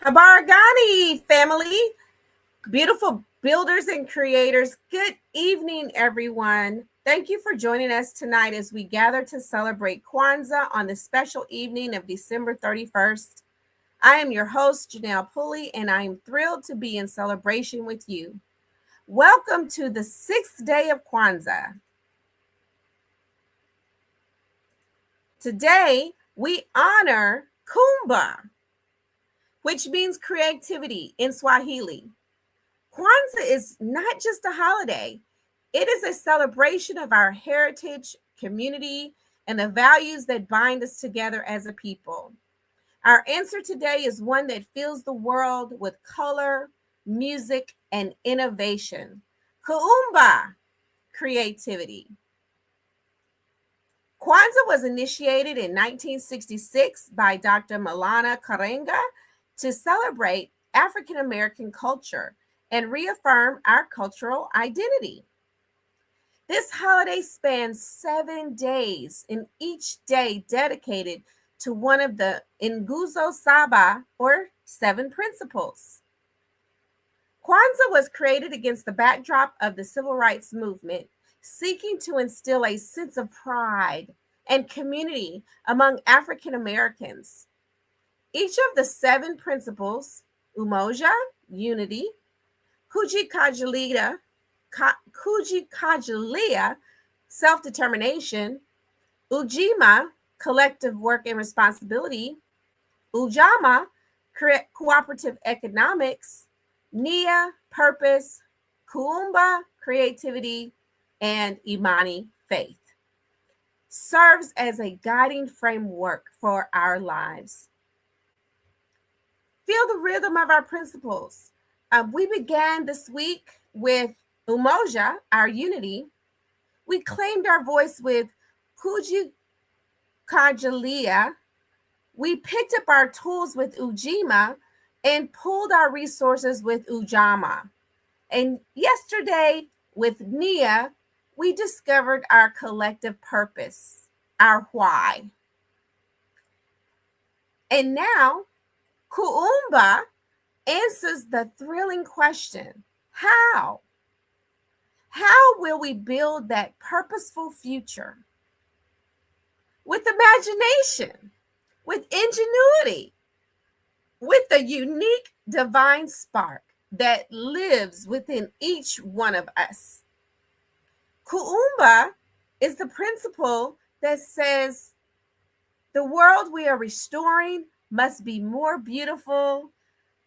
Habaragani family, beautiful builders and creators. Good evening, everyone. Thank you for joining us tonight as we gather to celebrate Kwanzaa on the special evening of December 31st. I am your host, Janelle Pulley, and I am thrilled to be in celebration with you. Welcome to the sixth day of Kwanzaa. Today, we honor Kuumba, which means creativity in Swahili. Kwanzaa is not just a holiday, it is a celebration of our heritage, community, and the values that bind us together as a people. Our answer today is one that fills the world with color, music, and innovation. Kuumba, creativity. Kwanzaa was initiated in 1966 by Dr. Malana Karenga to celebrate African American culture and reaffirm our cultural identity. This holiday spans 7 days, and each day dedicated to one of the Nguzo Saba, or 7 principles. Kwanzaa was created against the backdrop of the civil rights movement, seeking to instill a sense of pride and community among African Americans. Each of the 7 principles, umoja, unity, Kujikajalia, self-determination, Ujima, collective work and responsibility, Ujama, cooperative economics, Nia, purpose, Kuumba, creativity, and Imani, faith, serves as a guiding framework for our lives. Feel the rhythm of our principles. We began this week with umoja, our unity. We claimed our voice with Kujikajalia. We picked up our tools with Ujima and pulled our resources with Ujama. And yesterday with Nia, we discovered our collective purpose, our why. And now, Kuumba answers the thrilling question, how? How will we build that purposeful future? With imagination, with ingenuity, with the unique divine spark that lives within each one of us. Kuumba is the principle that says the world we are restoring must be more beautiful,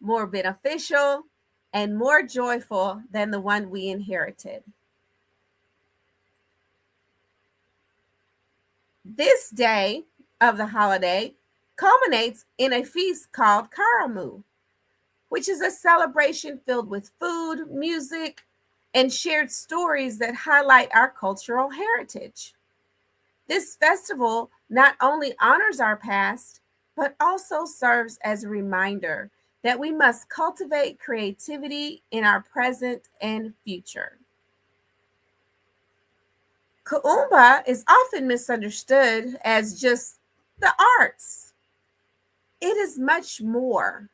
more beneficial, and more joyful than the one we inherited. This day of the holiday culminates in a feast called Karamu, which is a celebration filled with food, music, and shared stories that highlight our cultural heritage. This festival not only honors our past, but also serves as a reminder that we must cultivate creativity in our present and future. Kuumba is often misunderstood as just the arts. It is much more.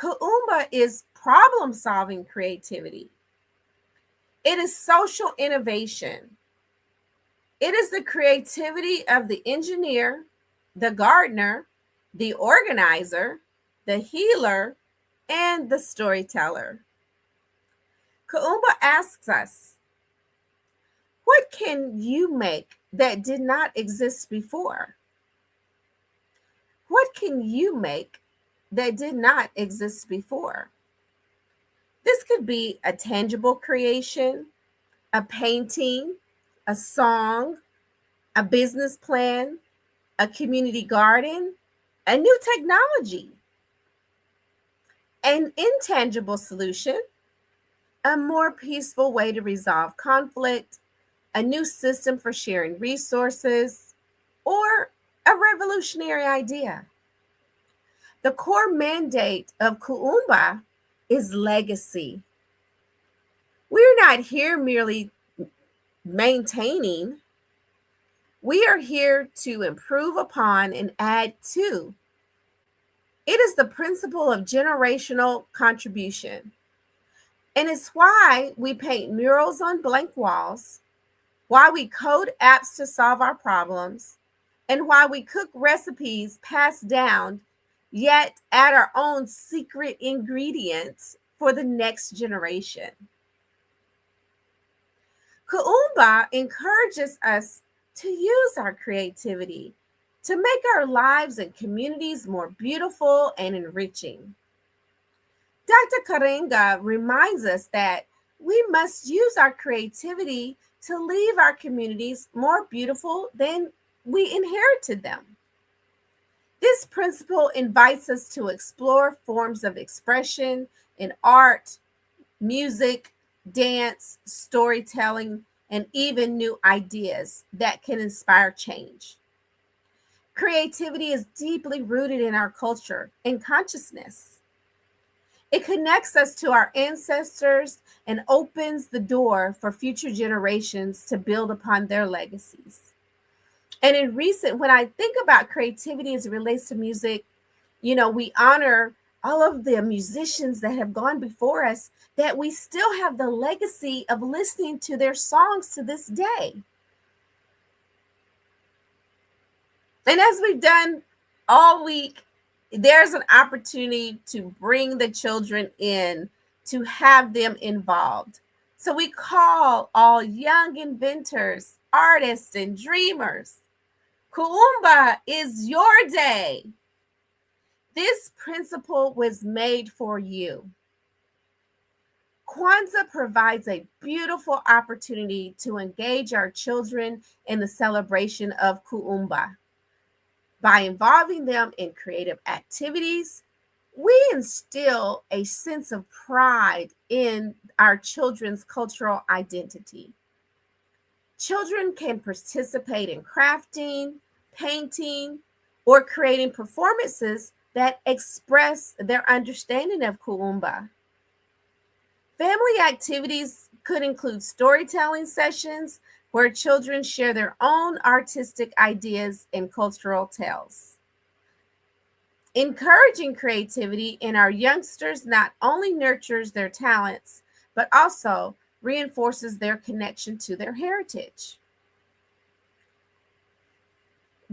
Kuumba is problem-solving creativity. It is social innovation. It is the creativity of the engineer, the gardener, the organizer, the healer, and the storyteller. Kuumba asks us, what can you make that did not exist before? What can you make that did not exist before? This could be a tangible creation, a painting, a song, a business plan, a community garden, a new technology, an intangible solution, a more peaceful way to resolve conflict, a new system for sharing resources, or a revolutionary idea. The core mandate of Kuumba is legacy. We're not here merely maintaining. We are here to improve upon and add to. It is the principle of generational contribution. And it's why we paint murals on blank walls, why we code apps to solve our problems, and why we cook recipes passed down, yet add our own secret ingredients for the next generation. Kuumba encourages us to use our creativity to make our lives and communities more beautiful and enriching. Dr. Karenga reminds us that we must use our creativity to leave our communities more beautiful than we inherited them. This principle invites us to explore forms of expression in art, music, dance, storytelling, and even new ideas that can inspire change. Creativity is deeply rooted in our culture and consciousness. It connects us to our ancestors and opens the door for future generations to build upon their legacies. And when I think about creativity as it relates to music, we honor all of the musicians that have gone before us, that we still have the legacy of listening to their songs to this day. And as we've done all week, there's an opportunity to bring the children in, to have them involved. So we call all young inventors, artists, and dreamers. Kuumba is your day. This principle was made for you. Kwanzaa provides a beautiful opportunity to engage our children in the celebration of Kuumba. By involving them in creative activities, we instill a sense of pride in our children's cultural identity. Children can participate in crafting, painting, or creating performances that express their understanding of Kuumba. Family activities could include storytelling sessions where children share their own artistic ideas and cultural tales. Encouraging creativity in our youngsters not only nurtures their talents, but also reinforces their connection to their heritage.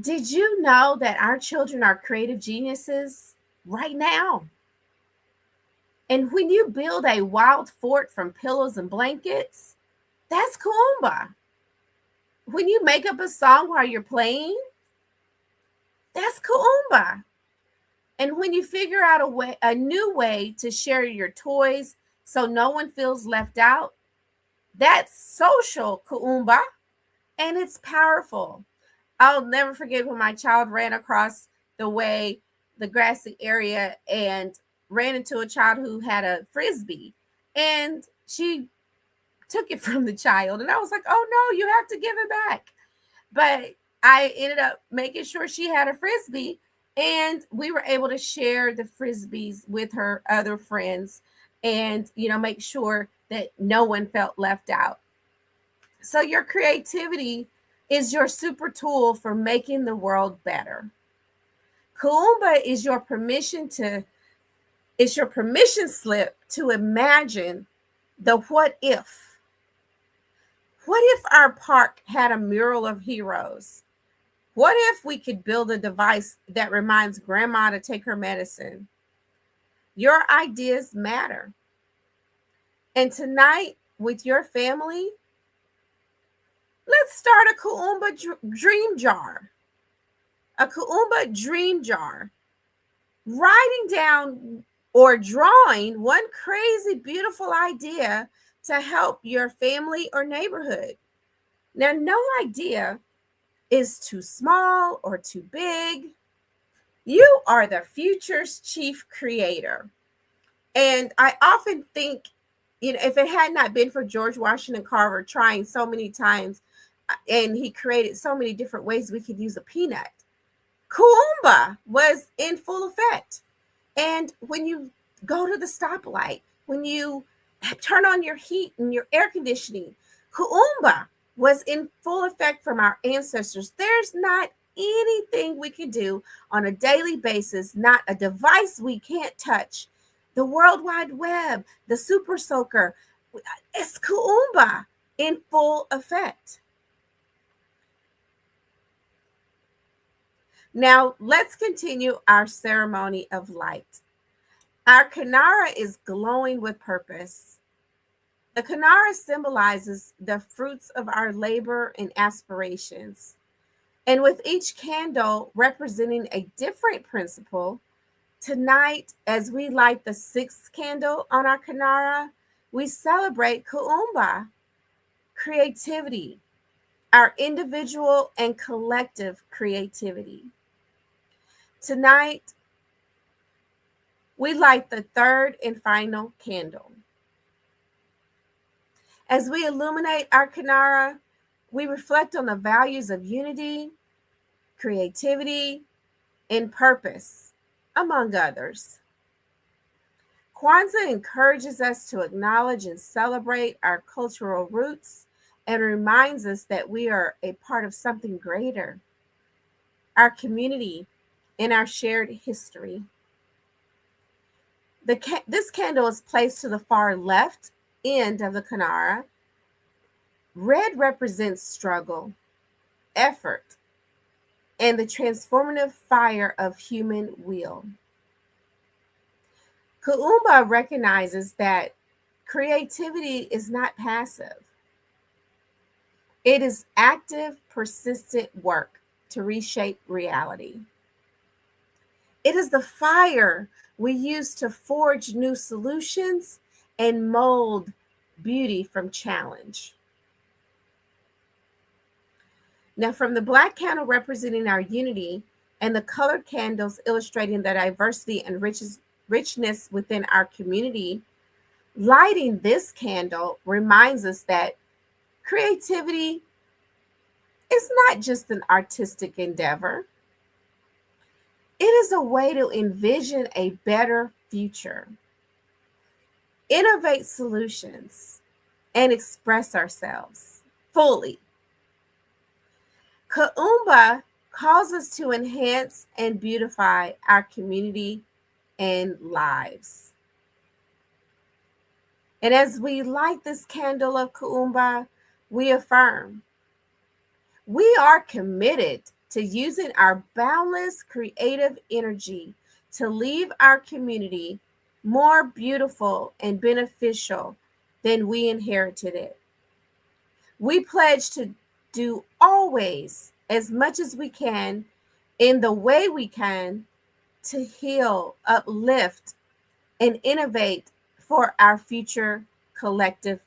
Did you know that our children are creative geniuses right now? And when you build a wild fort from pillows and blankets, that's Kuumba. When you make up a song while you're playing, that's Kuumba. And when you figure out a new way to share your toys so no one feels left out, that's social Kuumba, and it's powerful. I'll never forget when my child ran across the grassy area, and ran into a child who had a frisbee, and she took it from the child, and I was like, oh no, you have to give it back. But I ended up making sure she had a frisbee, and we were able to share the frisbees with her other friends, and make sure that no one felt left out. So your creativity is your super tool for making the world better. Kuumba is your permission slip to imagine the what if. What if our park had a mural of heroes? What if we could build a device that reminds grandma to take her medicine? Your ideas matter. And tonight, with your family, let's start a Kuumba dream jar. A Kuumba dream jar. Writing down or drawing one crazy, beautiful idea to help your family or neighborhood. Now, no idea is too small or too big. You are the future's chief creator. And I often think, if it had not been for George Washington Carver trying so many times, and he created so many different ways we could use a peanut, Kuumba was in full effect. And when you go to the stoplight, when you turn on your heat and your air conditioning, Kuumba was in full effect from our ancestors. There's not anything we can do on a daily basis, not a device we can't touch. The World Wide Web, the Super Soaker, it's Kuumba in full effect. Now, let's continue our ceremony of light. Our Kinara is glowing with purpose. The Kinara symbolizes the fruits of our labor and aspirations. And with each candle representing a different principle, tonight, as we light the sixth candle on our Kinara, we celebrate Kuumba, creativity, our individual and collective creativity. Tonight, we light the third and final candle. As we illuminate our Kinara, we reflect on the values of unity, creativity, and purpose, among others. Kwanzaa encourages us to acknowledge and celebrate our cultural roots and reminds us that we are a part of something greater, our community, and our shared history. This candle is placed to the far left end of the Kinara. Red represents struggle, effort, and the transformative fire of human will. Kuumba recognizes that creativity is not passive. It is active, persistent work to reshape reality. It is the fire we use to forge new solutions and mold beauty from challenge. Now, from the black candle representing our unity and the colored candles illustrating the diversity and richness within our community, lighting this candle reminds us that creativity is not just an artistic endeavor. It is a way to envision a better future, innovate solutions, and express ourselves fully. Kuumba calls us to enhance and beautify our community and lives. And as we light this candle of Kuumba, we affirm we are committed to using our boundless creative energy to leave our community more beautiful and beneficial than we inherited it. We pledge to do always as much as we can in the way we can to heal, uplift, and innovate for our future collective.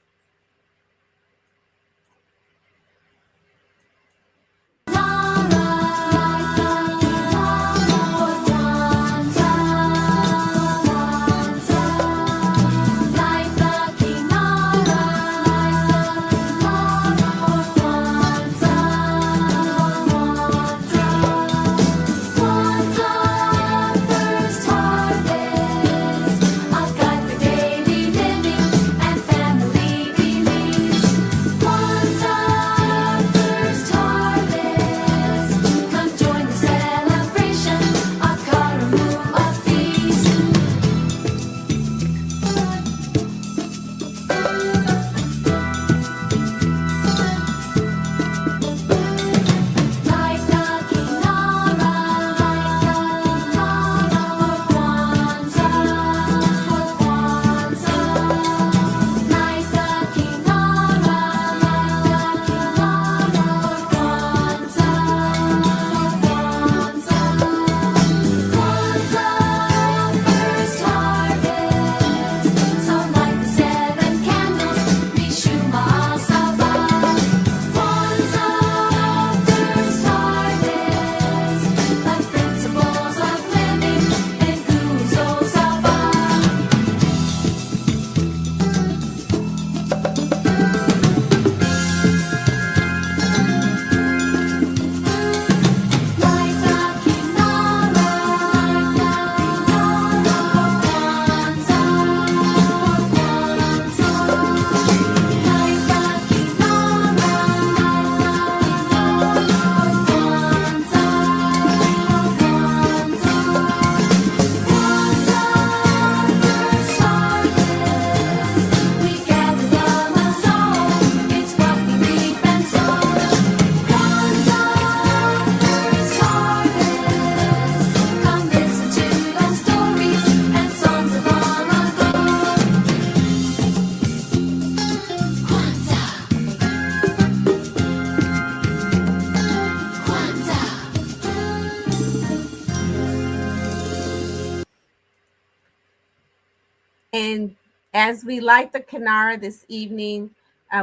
And as we light the Kinara this evening,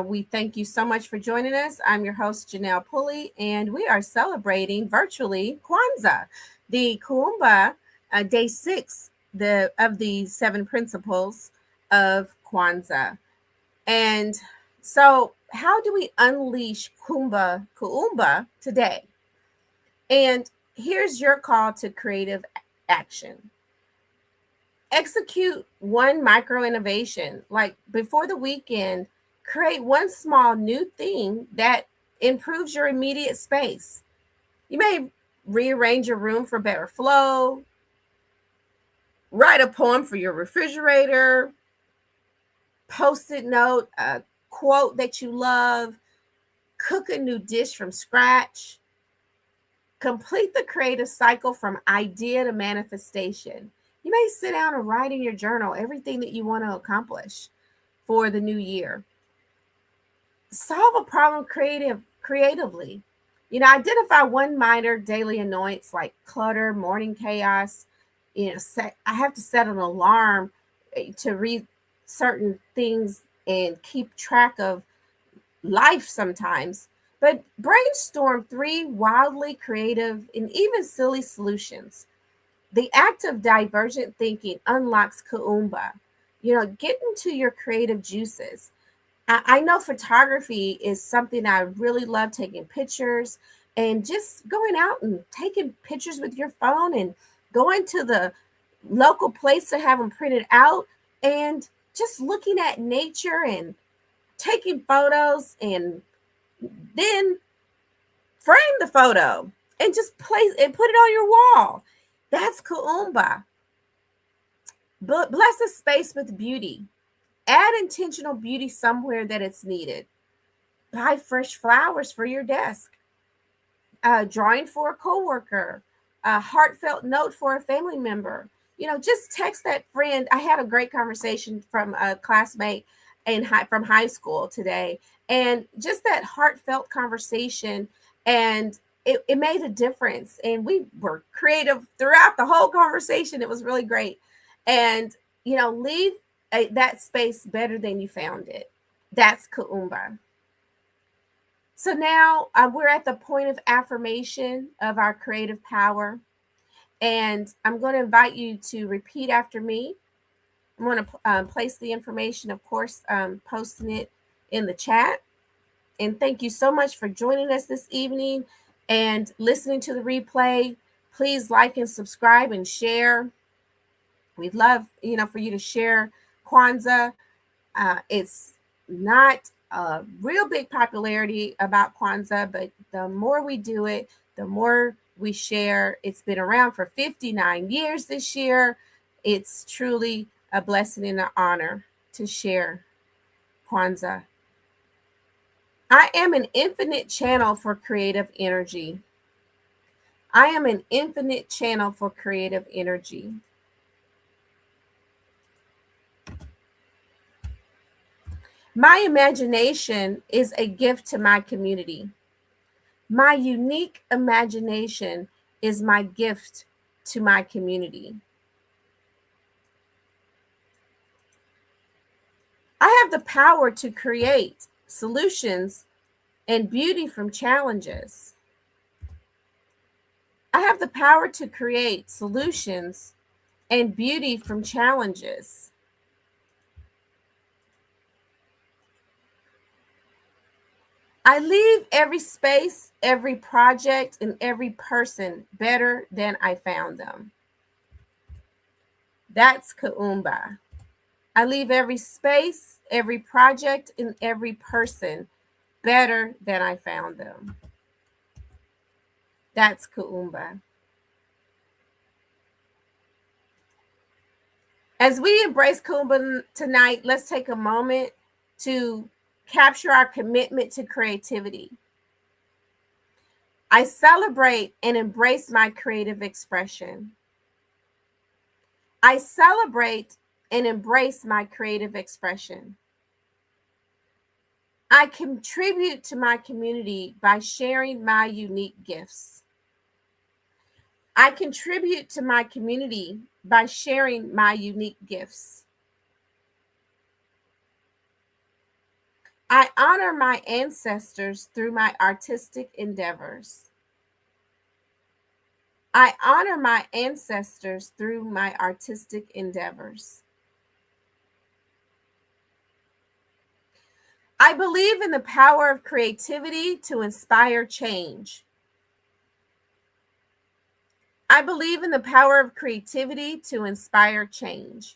we thank you so much for joining us. I'm your host, Janelle Pulley, and we are celebrating virtually Kwanzaa, the Kuumba, day 6 of the 7 principles of Kwanzaa. And so, how do we unleash Kuumba today? And here's your call to creative action. Execute one micro innovation. Like before the weekend, create one small new thing that improves your immediate space. You may rearrange your room for better flow, write a poem for your refrigerator, post-it note, a quote that you love, cook a new dish from scratch. Complete the creative cycle from idea to manifestation. You may sit down and write in your journal everything that you want to accomplish for the new year. Solve a problem creatively. Identify one minor daily annoyance like clutter, morning chaos. I have to set an alarm to read certain things and keep track of life sometimes. But brainstorm 3 wildly creative and even silly solutions. The act of divergent thinking unlocks Kuumba. Get into your creative juices. I know photography is something I really love, taking pictures and just going out and taking pictures with your phone and going to the local place to have them printed out and just looking at nature and taking photos and then frame the photo and just place and put it on your wall. That's Kuumba. But bless a space with beauty. Add intentional beauty somewhere that it's needed. Buy fresh flowers for your desk. Drawing for a coworker. A heartfelt note for a family member. Just text that friend. I had a great conversation from a classmate from high school today, and just that heartfelt conversation, and it made a difference. And we were creative throughout the whole conversation. It was really great. And leave that space better than you found it. That's Kuumba. So now we're at the point of affirmation of our creative power. And I'm going to invite you to repeat after me. I'm going to place the information, of course, posting it in the chat. And thank you so much for joining us this evening and listening to the replay. Please like and subscribe and share. We'd love, for you to share Kwanzaa. It's not a real big popularity about Kwanzaa, but the more we do it, the more we share. It's been around for 59 years this year. It's truly a blessing and an honor to share Kwanzaa. I am an infinite channel for creative energy. I am an infinite channel for creative energy. My imagination is a gift to my community. My unique imagination is my gift to my community. I have the power to create solutions and beauty from challenges. I have the power to create solutions and beauty from challenges. I leave every space, every project, and every person better than I found them. That's Kuumba. I leave every space, every project, and every person better than I found them. That's Kuumba. As we embrace Kuumba tonight, let's take a moment to capture our commitment to creativity. I celebrate and embrace my creative expression. I celebrate and embrace my creative expression. I contribute to my community by sharing my unique gifts. I contribute to my community by sharing my unique gifts. I honor my ancestors through my artistic endeavors. I honor my ancestors through my artistic endeavors. I believe in the power of creativity to inspire change. I believe in the power of creativity to inspire change.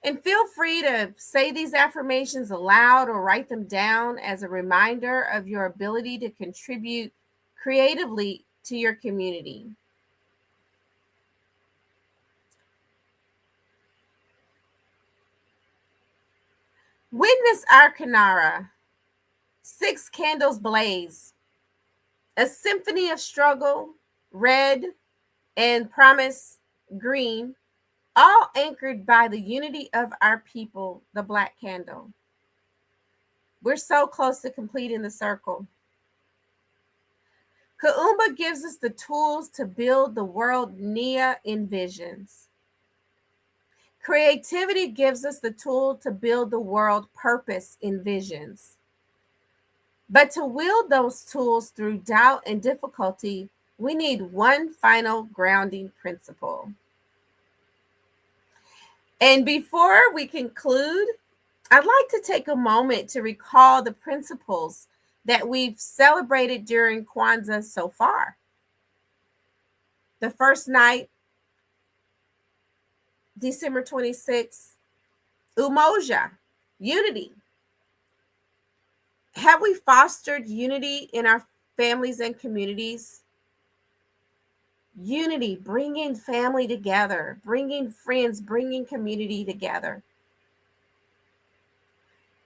And feel free to say these affirmations aloud or write them down as a reminder of your ability to contribute creatively to your community. Witness our Kinara. 6 candles blaze. A symphony of struggle, red and promise, green, all anchored by the unity of our people, the black candle. We're so close to completing the circle. Kuumba gives us the tools to build the world Nia envisions. Creativity gives us the tool to build the world purpose envisions. But to wield those tools through doubt and difficulty, we need one final grounding principle. And before we conclude, I'd like to take a moment to recall the principles that we've celebrated during Kwanzaa so far. The first night, December 26th, Umoja, unity. Have we fostered unity in our families and communities? Unity, bringing family together, bringing friends, bringing community together.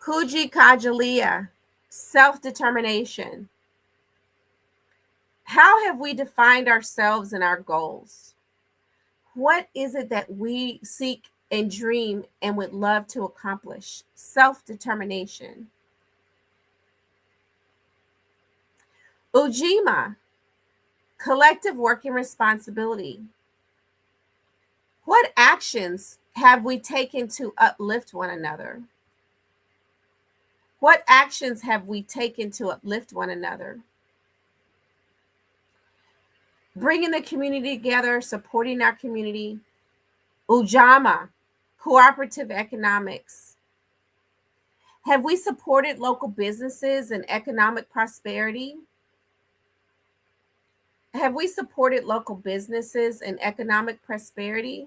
Kuji Kajalia, self-determination. How have we defined ourselves and our goals? What is it that we seek and dream and would love to accomplish? Self-determination. Ujima, collective working responsibility. What actions have we taken to uplift one another? What actions have we taken to uplift one another? Bringing the community together, supporting our community. Ujama, cooperative economics. Have we supported local businesses and economic prosperity? Have we supported local businesses and economic prosperity?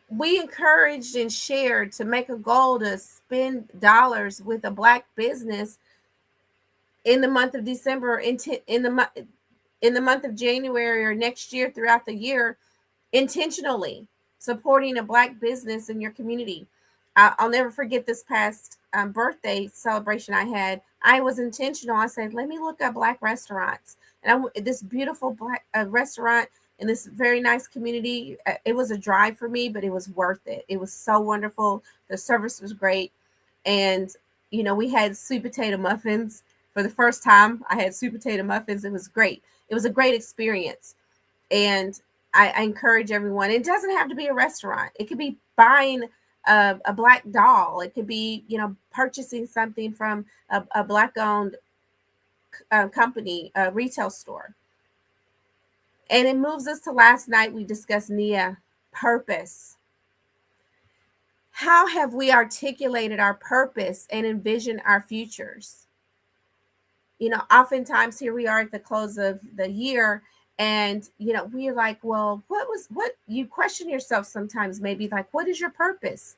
We encouraged and shared to make a goal to spend dollars with a Black business in the month of December, in the month of January, or next year throughout the year, intentionally supporting a Black business in your community. I'll never forget this past birthday celebration I had. I was intentional. I said, let me look at Black restaurants. And this beautiful Black restaurant in this very nice community. It was a drive for me, but it was worth it. It was so wonderful. The service was great. And, we had sweet potato muffins. For the first time, I had sweet potato muffins. It was great. It was a great experience. And I encourage everyone. It doesn't have to be a restaurant. It could be buying a Black doll. It could be, purchasing something from a Black-owned company, a retail store. And it moves us to last night. We discussed Nia, purpose. How have we articulated our purpose and envisioned our futures? Oftentimes here we are at the close of the year, and we're like, well, what you question yourself sometimes, maybe like, what is your purpose?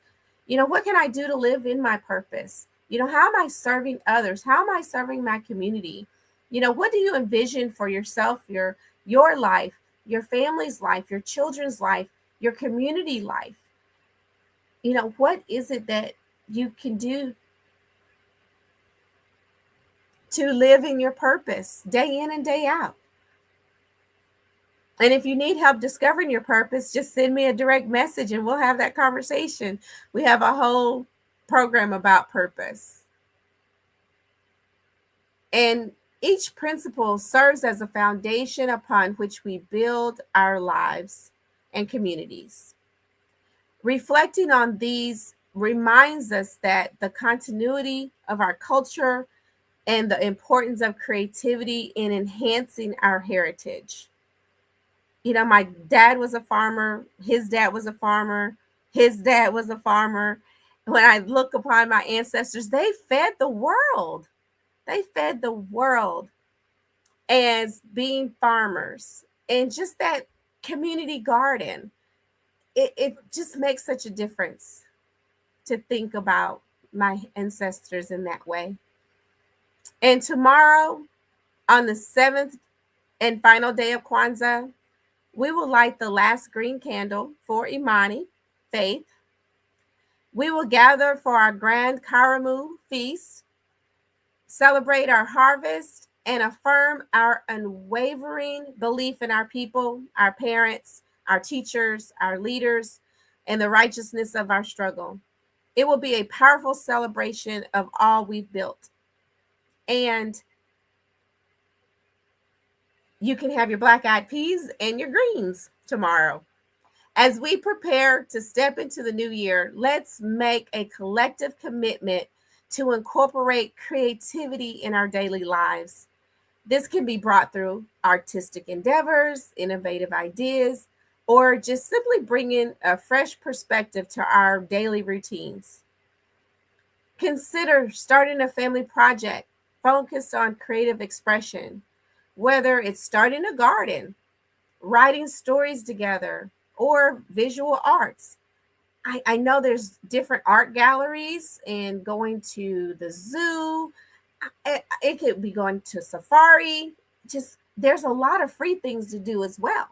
What can I do to live in my purpose? How am I serving others? How am I serving my community? What do you envision for yourself, your life, your family's life, your children's life, your community life? What is it that you can do to live in your purpose day in and day out? And if you need help discovering your purpose, just send me a direct message and we'll have that conversation. We have a whole program about purpose. And each principle serves as a foundation upon which we build our lives and communities. Reflecting on these reminds us that the continuity of our culture and the importance of creativity in enhancing our heritage. You know, my dad was a farmer, his dad was a farmer, his dad was a farmer. When I look upon my ancestors, they fed the world. They fed the world as being farmers. And just that community garden, it just makes such a difference to think about my ancestors in that way. And tomorrow, on the seventh and final day of Kwanzaa, we will light the last green candle for Imani, faith. We will gather for our grand Karamu feast, celebrate our harvest, and affirm our unwavering belief in our people, our parents, our teachers, our leaders, and the righteousness of our struggle. It will be a powerful celebration of all we've built. And you can have your black eyed peas and your greens tomorrow. As we prepare to step into the new year, let's make a collective commitment to incorporate creativity in our daily lives. This can be brought through artistic endeavors, innovative ideas, or just simply bringing a fresh perspective to our daily routines. Consider starting a family project focused on creative expression, whether it's starting a garden, writing stories together, or visual arts. I know there's different art galleries and going to the zoo. It could be going to safari. Just there's a lot of free things to do as well.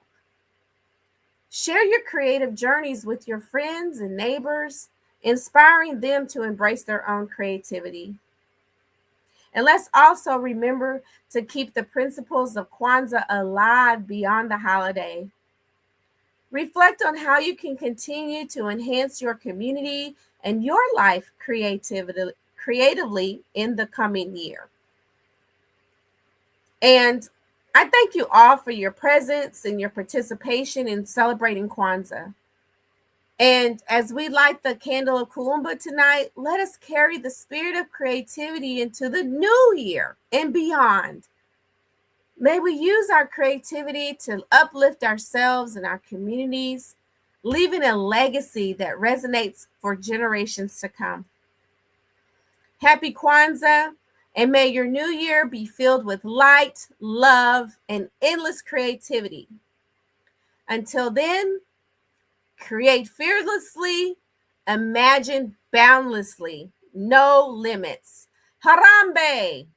Share your creative journeys with your friends and neighbors, inspiring them to embrace their own creativity. And let's also remember to keep the principles of Kwanzaa alive beyond the holiday. Reflect on how you can continue to enhance your community and your life creatively in the coming year. And I thank you all for your presence and your participation in celebrating Kwanzaa. And as we light the candle of Kuumba tonight, let us carry the spirit of creativity into the new year and beyond. May we use our creativity to uplift ourselves and our communities, leaving a legacy that resonates for generations to come. Happy Kwanzaa, and may your new year be filled with light, love, and endless creativity. Until then, create fearlessly, imagine boundlessly, no limits. Harambe!